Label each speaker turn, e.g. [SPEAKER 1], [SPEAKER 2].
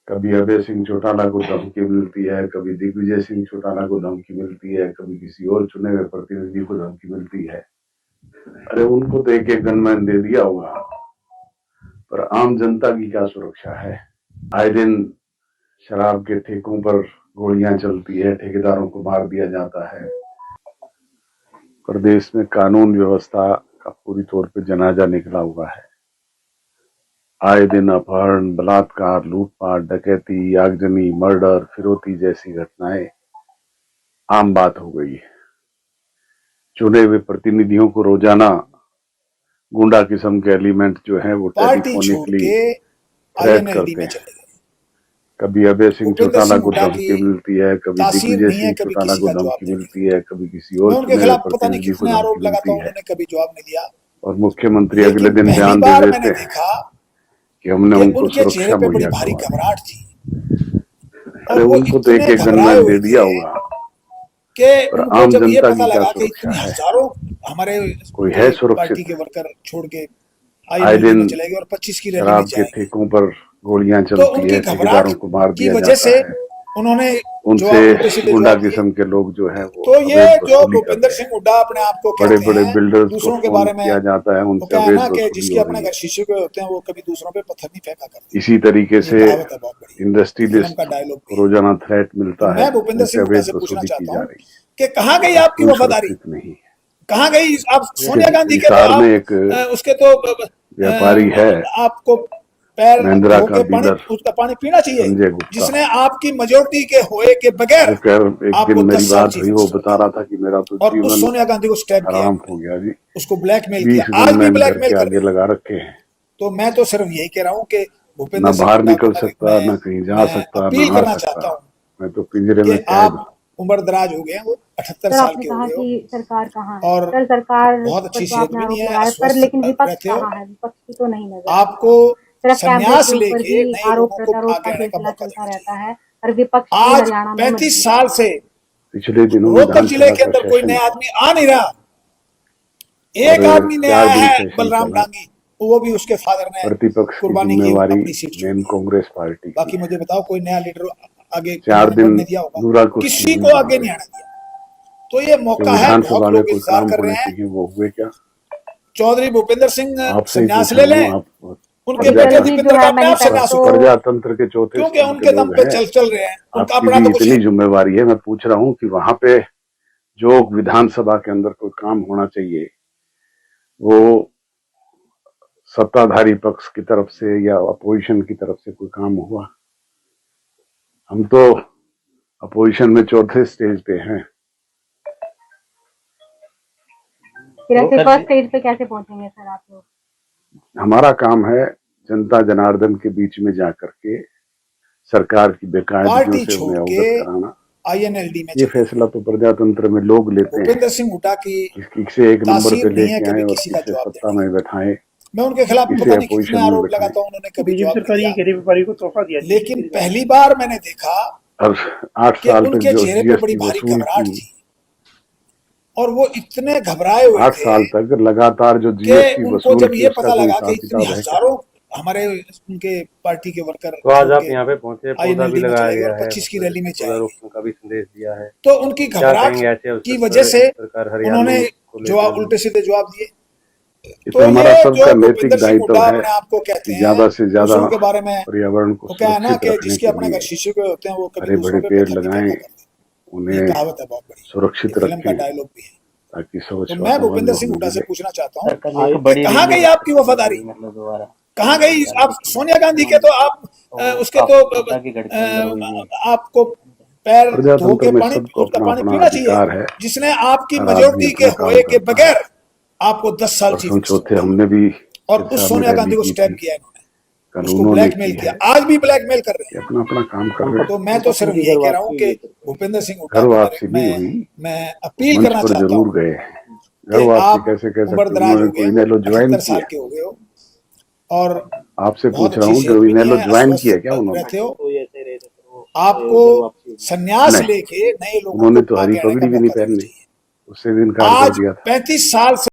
[SPEAKER 1] कभी अभय सिंह चौटाला को धमकी मिलती है, कभी दिग्विजय सिंह चौटाला को धमकी मिलती है, कभी किसी और चुने हुए प्रतिनिधि को धमकी मिलती है। अरे उनको तो एक एक गनमैन दे दिया होगा, पर आम जनता की क्या सुरक्षा है? आए दिन शराब के ठेकों पर गोलियां चलती है, ठेकेदारों को मार दिया जाता है। प्रदेश में कानून व्यवस्था का पूरी तौर पे जनाजा निकला हुआ है। आए दिन अपहरण, बलात्कार, लूटपाट, डकैती, आगजनी, मर्डर, फिरौती जैसी घटनाएं आम बात हो गई है। चुने हुए प्रतिनिधियों को रोजाना गुंडा किस्म के एलिमेंट जो है वो टेलीफोनिकली थ्रेट करते हैं। कभी अभय सिंह चौटाला को धमकी मिलती है, कभी दिग्विजय सिंह चौटाला को धमकी मिलती है, कभी किसी और चुने हुए प्रतिनिधि को धमकी मिलती है।
[SPEAKER 2] कभी जवाब नहीं दिया
[SPEAKER 1] और मुख्यमंत्री अगले दिन बयान दे देते हैं कि हमने उनको सुरक्षा मुहैया करवाई। अरे उनको तो एक एक गनमैन दे दिया होगा, पर आम जनता की क्या सुरक्षा है?
[SPEAKER 2] हमारे
[SPEAKER 1] कोई है सुरक्षित?
[SPEAKER 2] के वर्कर छोड़ के
[SPEAKER 1] आए दिन
[SPEAKER 2] चलेंगे और 25 की
[SPEAKER 1] शराब के ठेकों पर गोलियां चलती है, ठेकेदारों को मार दिया जाता है।
[SPEAKER 2] उन्होंने
[SPEAKER 1] उनसे गुंडा किस्म के लोग जो है वो
[SPEAKER 2] तो ये जो भूपेंद्र सिंह हुड्डा अपने आप को
[SPEAKER 1] बड़े बड़े बिल्डर्स दूसरों के बारे में किया जाता है, उनसे अवैध वसूली
[SPEAKER 2] जिसके अपने घर शीशे के होते हैं वो कभी दूसरों पे पत्थर नहीं फेंका करते।
[SPEAKER 1] इसी तरीके से इंडस्ट्रियलिस्ट को रोजाना थ्रेट मिलता है, उनसे अवैध वसूली की जा रही है।
[SPEAKER 2] कि कहाँ गई आपकी वफादारी?
[SPEAKER 1] नहीं,
[SPEAKER 2] कहाँ गई? आप सोनिया गांधी के
[SPEAKER 1] तो एक
[SPEAKER 2] उसके तो
[SPEAKER 1] व्यापारी है,
[SPEAKER 2] आपको पैर
[SPEAKER 1] महिंद्रा का डीलर
[SPEAKER 2] उसका पानी पीना चाहिए, जिसने आपकी मेजोरिटी के होए के बगैर
[SPEAKER 1] एक दिन मेरी बात हुई, वो बता रहा था कि मेरा तो जीवन
[SPEAKER 2] सोनिया गांधी को स्टैप
[SPEAKER 1] आराम हो गया जी,
[SPEAKER 2] उसको ब्लैकमेल किया, आज भी ब्लैकमेल
[SPEAKER 1] आगे लगा रखे हैं।
[SPEAKER 2] तो मैं तो सिर्फ यही कह रहा हूँ कि
[SPEAKER 1] ना बाहर निकल सकता, ना कहीं जा सकता,
[SPEAKER 2] अपील करना चाहता हूँ।
[SPEAKER 1] मैं तो पिंजरे में
[SPEAKER 2] आप उम्र दराज हो गए, वो 78 साल के हो गए,
[SPEAKER 3] सरकार कहाँ है?
[SPEAKER 2] और
[SPEAKER 3] सरकार
[SPEAKER 2] बहुत अच्छी सेहत भी नहीं है,
[SPEAKER 3] पर लेकिन विपक्ष कहाँ है? विपक्ष की तो नहीं नजर।
[SPEAKER 2] आपको संन्यास लेके
[SPEAKER 3] आरोप प्रत्यारोप का सिलसिला चलता रहता है और विपक्ष
[SPEAKER 2] आज 35 साल से
[SPEAKER 1] पिछले दिनों
[SPEAKER 2] रोहतक जिले के अंदर कोई नया आदमी आ नहीं रहा। एक आदमी नया आया है, बलराम डांगी, वो भी उसके फादर ने
[SPEAKER 1] प्रतिपक्ष
[SPEAKER 2] कुर्बानी की अपनी सीट
[SPEAKER 1] छोड़ी, कांग्रेस पार्टी।
[SPEAKER 2] बाकी मुझे बताओ कोई नया लीडर आगे
[SPEAKER 1] 4 दिन
[SPEAKER 2] दिया होगा? किसी को आगे नहीं आने दिया। तो ये मौका है,
[SPEAKER 1] विधानसभा में कोई काम होने चाहिए, वो हुए क्या?
[SPEAKER 2] चौधरी भूपेंद्र सिंह संन्यास ले लें, उनके बेटे दीपेंद्र का अपने आप संन्यास हो,
[SPEAKER 1] प्रजातंत्र के चौथे
[SPEAKER 2] क्योंकि उनके दम पे चल रहे हैं, उनका अपना तो
[SPEAKER 1] इतनी जिम्मेवारी है। मैं पूछ रहा हूँ कि वहां पे जो विधानसभा के अंदर कोई काम होना चाहिए, वो सत्ताधारी पक्ष की तरफ से या अपोजिशन की तरफ से कोई काम हुआ? हम तो अपोजिशन में चौथे स्टेज पे हैं।
[SPEAKER 3] फर्स्ट स्टेज पे कैसे पहुंचेंगे सर आप लोग?
[SPEAKER 1] हमारा काम है जनता जनार्दन के बीच में जाकर के सरकार की बेकायदगियों से उन्हें अवगत कराना।
[SPEAKER 2] INLD में
[SPEAKER 1] ये फैसला तो प्रजातंत्र में लोग लेते हैं।
[SPEAKER 2] भूपेंद्र सिंह हुड्डा की
[SPEAKER 1] किसे एक नंबर पे लेके आए और किसे सत्ता में बैठाएं,
[SPEAKER 2] मैं उनके खिलाफ पता नहीं कितने आरोप लगाता हूं, उन्होंने कभी सरकारी को तोहफा दिया। लेकिन पहली बार मैंने देखा
[SPEAKER 1] और 8 साल तक जो
[SPEAKER 2] GST वसूल की, और वो इतने घबराए हुए
[SPEAKER 1] 8 साल तक लगातार जो GST वसूल
[SPEAKER 2] जब ये पता लगा कि इतनी हजारों हमारे उनके पार्टी के वर्कर,
[SPEAKER 4] तो आज आप यहाँ पे पहुंचे, पौधा भी लगाया गया है,
[SPEAKER 2] 25 की रैली में
[SPEAKER 4] रोकने का भी संदेश दिया है,
[SPEAKER 2] तो उनकी घबराहट की वजह से उन्होंने जो उल्टे सीधे जवाब दिए।
[SPEAKER 1] तो हमारा सबका नैतिक दायित्व है
[SPEAKER 2] आपको कहते हैं
[SPEAKER 1] ज्यादा से ज्यादा
[SPEAKER 2] के बारे में
[SPEAKER 1] पर्यावरण को
[SPEAKER 2] क्या है ना कि
[SPEAKER 1] सुरक्षित
[SPEAKER 2] जिसके अपने
[SPEAKER 1] रखने
[SPEAKER 2] घर
[SPEAKER 1] के
[SPEAKER 2] शीशे के होते हैं वो
[SPEAKER 1] हरे भरे पेड़ लगाएं, उन्हें
[SPEAKER 2] कहावत है बहुत बड़ी,
[SPEAKER 1] सुरक्षित रखें
[SPEAKER 2] डायलॉग भी है।
[SPEAKER 1] ताकि सोच।
[SPEAKER 2] तो मैं भूपेंद्र सिंह हुड्डा से पूछना चाहता हूँ, कहाँ गई आपकी वफादारी? कहाँ गई? आप सोनिया गांधी के तो आप उसके तो आपको पैर धो के पानी पीना चाहिए, जिसने आपकी मेजोरिटी के होए के बगैर आपको 10 साल
[SPEAKER 1] चौथे हमने भी,
[SPEAKER 2] और उस सोनिया गांधी को स्टैप किया इन्होंने, उसको ब्लैकमेल किया, आज भी ब्लैकमेल कर रहे हैं,
[SPEAKER 1] अपना अपना काम कर रहे हैं।
[SPEAKER 2] तो मैं तो सिर्फ यही कह रहा हूँ कि भूपेंद्र सिंह हुड्डा मैं अपील करना चाहता हूँ,
[SPEAKER 1] जरूर गए घर वापसी कैसे कह सकते हैं, कोई इनेलो ज्वाइन किया,
[SPEAKER 2] और
[SPEAKER 1] आपसे पूछ रहा हूँ कि इनेलो ज्वाइन किया क्या उन्होंने?
[SPEAKER 2] आपको संन्यास लेके नए लोगों
[SPEAKER 1] उन्होंने तो हरी पगड़ी भी नहीं पहनी, उससे भी इनकार कर दिया था।
[SPEAKER 2] 35 साल से